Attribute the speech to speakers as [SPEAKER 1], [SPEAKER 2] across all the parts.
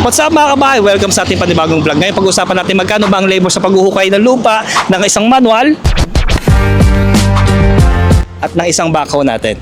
[SPEAKER 1] What's up mga kabahay? Welcome sa ating panibagong vlog. Ngayon pag-usapan natin magkano ba ang labor sa paghuhukay ng lupa ng isang manual at ng isang backhoe natin.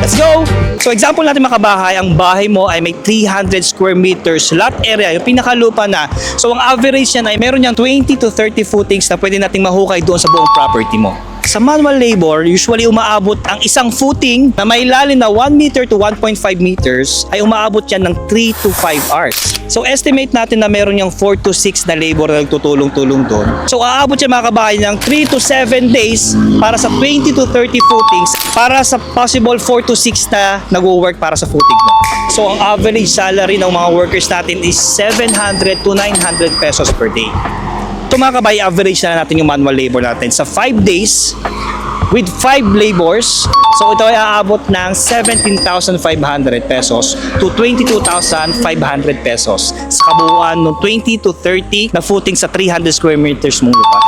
[SPEAKER 1] Let's go! So example natin mga kabahay, ang bahay mo ay may 300 square meters lot area, yung pinakalupa na. So ang average yan ay meron niyang 20 to 30 footings na pwede nating mahukay doon sa buong property mo. Sa manual labor, usually umaabot ang isang footing na may lalim na 1 meter to 1.5 meters ay umaabot yan ng 3 to 5 hours. So estimate natin na meron yung 4 to 6 na labor na nagtutulong-tulong doon. So aabot yan mga kabahay ng 3 to 7 days para sa 20 to 30 footings para sa possible 4 to 6 na nag-work para sa footing mo. So ang average salary ng mga workers natin is 700 to 900 pesos per day. Ito mga kabay, average na natin yung manual labor natin sa 5 days with 5 labors. So ito ay aabot ng 17,500 pesos to 22,500 pesos sa kabuuan ng 20 to 30 na footing sa 300 square meters mong lupa.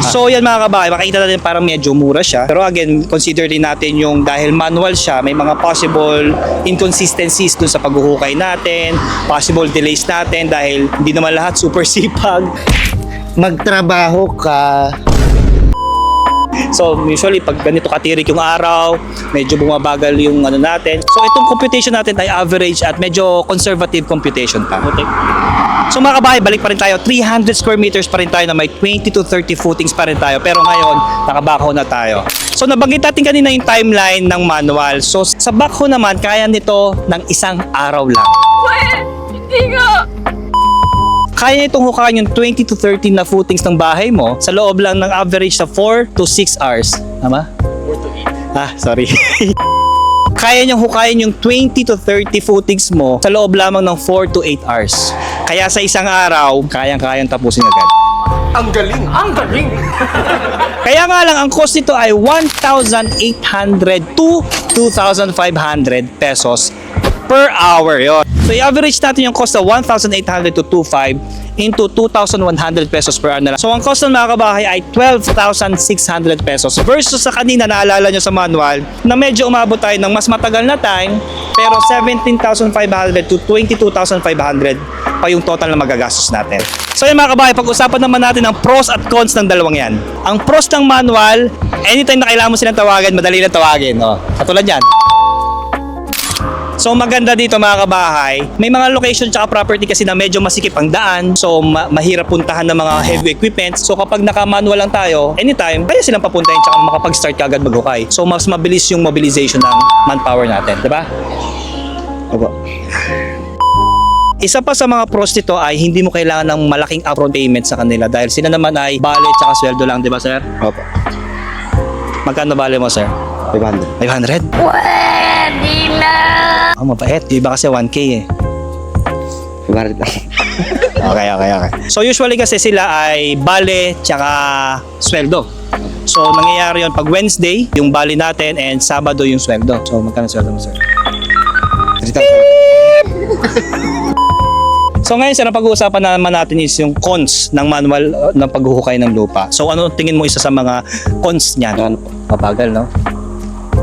[SPEAKER 1] So yan mga kabay, makikita natin parang medyo mura siya. Pero again, consider din natin yung dahil manual siya, may mga possible inconsistencies dun sa paghuhukay natin, possible delays natin dahil hindi naman lahat super sipag.
[SPEAKER 2] Magtrabaho ka.
[SPEAKER 1] So usually pag ganito katirik yung araw, medyo bumabagal yung ano natin. So itong computation natin ay average at medyo conservative computation pa. Okay. So mga kabahay, balik pa rin tayo. 300 square meters pa rin tayo na may 20 to 30 footings pa rin tayo. Pero ngayon, naka-backhoe na tayo. So nabanggit natin kanina yung timeline ng manual. So sa backhoe naman, kaya nito ng isang araw lang.
[SPEAKER 3] Hindi nga!
[SPEAKER 1] Kaya itong hukayan yung 20 to 30 na footings ng bahay mo sa loob lang ng average sa 4 to 6 hours. Tama?
[SPEAKER 3] 4 to 8.
[SPEAKER 1] Sorry. Kaya niyang hukayan yung 20 to 30 footings mo sa loob lamang ng 4 to 8 hours. Kaya sa isang araw, kayang-kayang tapusin agad.
[SPEAKER 2] Ang galing! Ang galing!
[SPEAKER 1] Kaya nga lang, ang cost nito ay 1,800 to 2,500 pesos per hour. Yun. So i-average natin yung cost na 1,800 to 2,500 into 2,100 pesos per hour na lang. So ang cost ng mga kabahay ay 12,600 pesos versus sa kanina naalala nyo sa manual na medyo umabot tayo ng mas matagal na time pero 17,500 to 22,500 pa yung total na magagastos natin. So yun mga kabahay, pag-usapan naman natin ang pros at cons ng dalawang yan. Ang pros ng manual, anytime na kailangan mo silang tawagan, madali lang tawagin. Katulad yan. So maganda dito mga kabahay, may mga location tsaka property kasi na medyo masikip ang daan, so mahirap puntahan ng mga heavy equipment. So kapag naka-manual lang tayo, anytime, kaya silang papuntahin tsaka makapag-start ka agad maghukay. So mas mabilis yung mobilization ng manpower natin, di ba?
[SPEAKER 2] Opo.
[SPEAKER 1] Isa pa sa mga pros nito ay hindi mo kailangan ng malaking upfront payment sa kanila dahil sila naman ay bale tsaka sweldo lang, di ba sir?
[SPEAKER 2] Opo.
[SPEAKER 1] Magkano bale mo sir?
[SPEAKER 2] 500.
[SPEAKER 1] 500?
[SPEAKER 3] Pwede na!
[SPEAKER 1] Mabait. Yung iba kasi 1K eh.
[SPEAKER 2] 500 lang.
[SPEAKER 1] Okay. So usually kasi sila ay bale tsaka sweldo. So nangyayari yun pag Wednesday, yung bale natin and Sabado yung sweldo. So magkano sweldo mo sir?
[SPEAKER 2] 3,000.
[SPEAKER 1] So ngayon sir, ang pag-uusapan naman natin is yung cons ng manual ng paghuhukay ng lupa. So ano tingin mo isa sa mga cons niyan?
[SPEAKER 2] Ano?
[SPEAKER 1] Mabagal, no?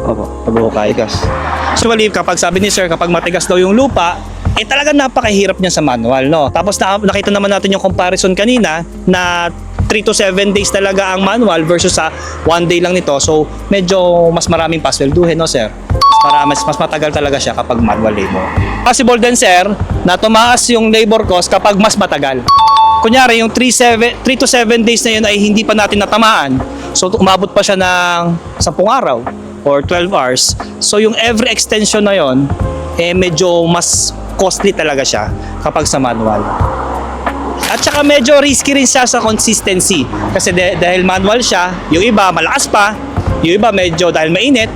[SPEAKER 2] Opo.
[SPEAKER 1] Paghuhukay.
[SPEAKER 2] Tigas.
[SPEAKER 1] Usually kapag sabi ni sir, kapag matigas daw yung lupa, talagang napakahirap niya sa manual, no? Tapos nakita naman natin yung comparison kanina na 3 to 7 days talaga ang manual versus sa 1 day lang nito. So medyo mas maraming paswelduhin, no sir? Mas matagal talaga siya kapag manual labor. Possible din sir na tumaas yung labor cost kapag mas matagal. Kunyari yung 3 to 7 days na yun ay hindi pa natin natamaan. So umabot pa siya ng 10 araw or 12 hours. So yung every extension na yon medyo mas costly talaga siya kapag sa manual. At saka medyo risky rin siya sa consistency kasi dahil manual siya, yung iba malakas pa, yung iba medyo dahil mainit,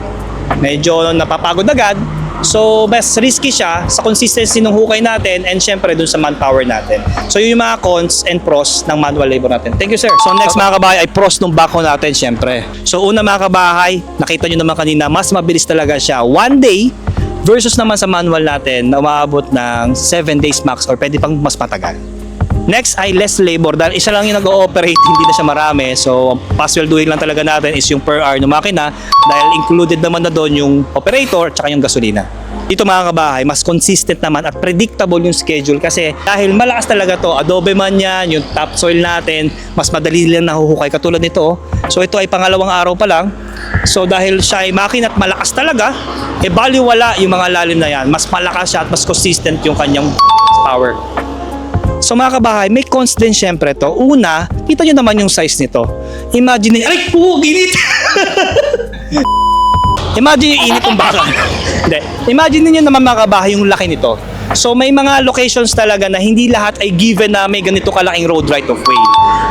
[SPEAKER 1] medyo napapagod agad. So mas risky siya sa consistency ng hukay natin and syempre dun sa manpower natin. So yun yung mga cons and pros ng manual labor natin. Thank you sir. So next mga kabahay ay pros ng backhoe natin syempre. So una mga kabahay, nakita nyo naman kanina, mas mabilis talaga siya 1 day versus naman sa manual natin na umaabot ng 7 days max or pwede pang mas matagal. Next ay less labor dahil isa lang yung nag-ooperate, hindi na siya marami. So paswelduhin lang talaga natin is yung per hour ng makina dahil included naman na doon yung operator at saka yung gasolina. Dito mga kabahay, mas consistent naman at predictable yung schedule kasi dahil malakas talaga to, adobe man yan, yung topsoil natin, mas madali lang nahuhukay katulad nito. Oh. So ito ay pangalawang araw pa lang. So dahil siya ay makina at malakas talaga, baliwala yung mga lalim na yan. Mas malakas siya at mas consistent yung kanyang power. So mga kabahay, may cons din syempre to. Una, kita nyo naman yung size nito. Imagine, aray po, ginit! Imagine yung init ng baka. Hindi. Imagine niyo naman mga kabahay yung laki nito. So may mga locations talaga na hindi lahat ay given na may ganito kalaking road right of way.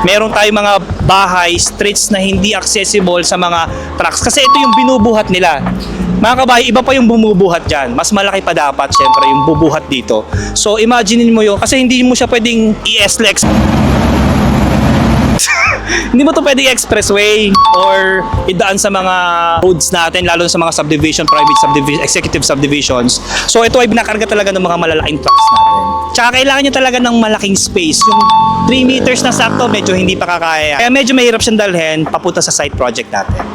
[SPEAKER 1] Meron tayong mga bahay, streets na hindi accessible sa mga trucks kasi ito yung binubuhat nila. Mga kabahay, iba pa yung bumubuhat dyan. Mas malaki pa dapat, syempre, yung bubuhat dito. So, imagine mo yun. Kasi hindi mo siya pwedeng i-SLEX. Hindi mo to pwedeng expressway or idaan sa mga roads natin, lalo sa mga subdivision, private subdivision, executive subdivisions. So, ito ay binakarga talaga ng mga malalaking trucks natin. Tsaka kailangan niya talaga ng malaking space. Yung 3 meters na sakto, medyo hindi pa kakaya. Kaya medyo mahirap siyang dalhin papunta sa site project natin.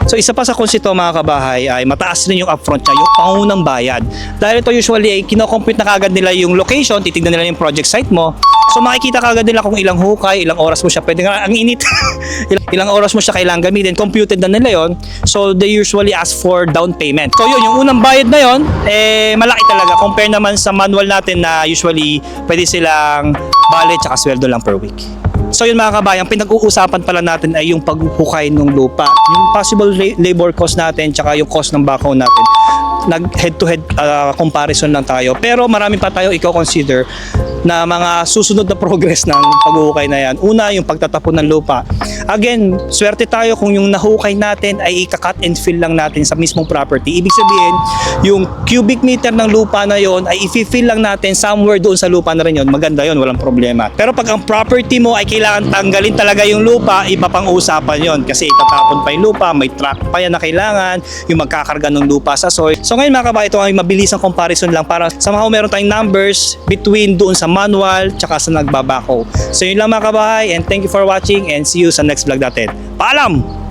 [SPEAKER 1] So isa pa sa cons ito mga kabahay ay mataas rin yung upfront niya, yung pangunang bayad. Dahil ito usually ay kinocompute na kagad nila yung location, titignan nila yung project site mo. So makikita kagad nila kung ilang hukay, ilang oras mo siya pwede nga, ang init, ilang oras mo siya kailangan gamitin, computed na nila yon. So they usually ask for down payment. So yun, yung unang bayad na yon, malaki talaga compare naman sa manual natin na usually pwede silang bale tsaka sweldo lang per week. So yun mga kabayan, pinag-uusapan pala natin ay yung paghukay ng lupa, yung possible labor cost natin tsaka yung cost ng backhoe natin. Nag head-to-head comparison lang tayo. Pero marami pa tayo i-consider na mga susunod na progress ng paghuhukay na yan. Una, yung pagtatapon ng lupa. Again, swerte tayo kung yung nahukay natin ay ika-cut and fill lang natin sa mismong property. Ibig sabihin, yung cubic meter ng lupa na yon ay i-fill lang natin somewhere doon sa lupa na rin yon. Maganda yon, walang problema. Pero pag ang property mo ay kailangan tanggalin talaga yung lupa, iba pang usapan yon. Kasi itatapon pa yung lupa, may truck pa yan na kailangan, yung magkakarga ng lupa sa soil. So ngayon mga kabahay, ito ay mabilisang comparison lang para somehow meron tayong numbers between doon sa manual tsaka sa nagbabako. So yun lang mga kabahay, and thank you for watching and see you sa next vlog natin. Paalam!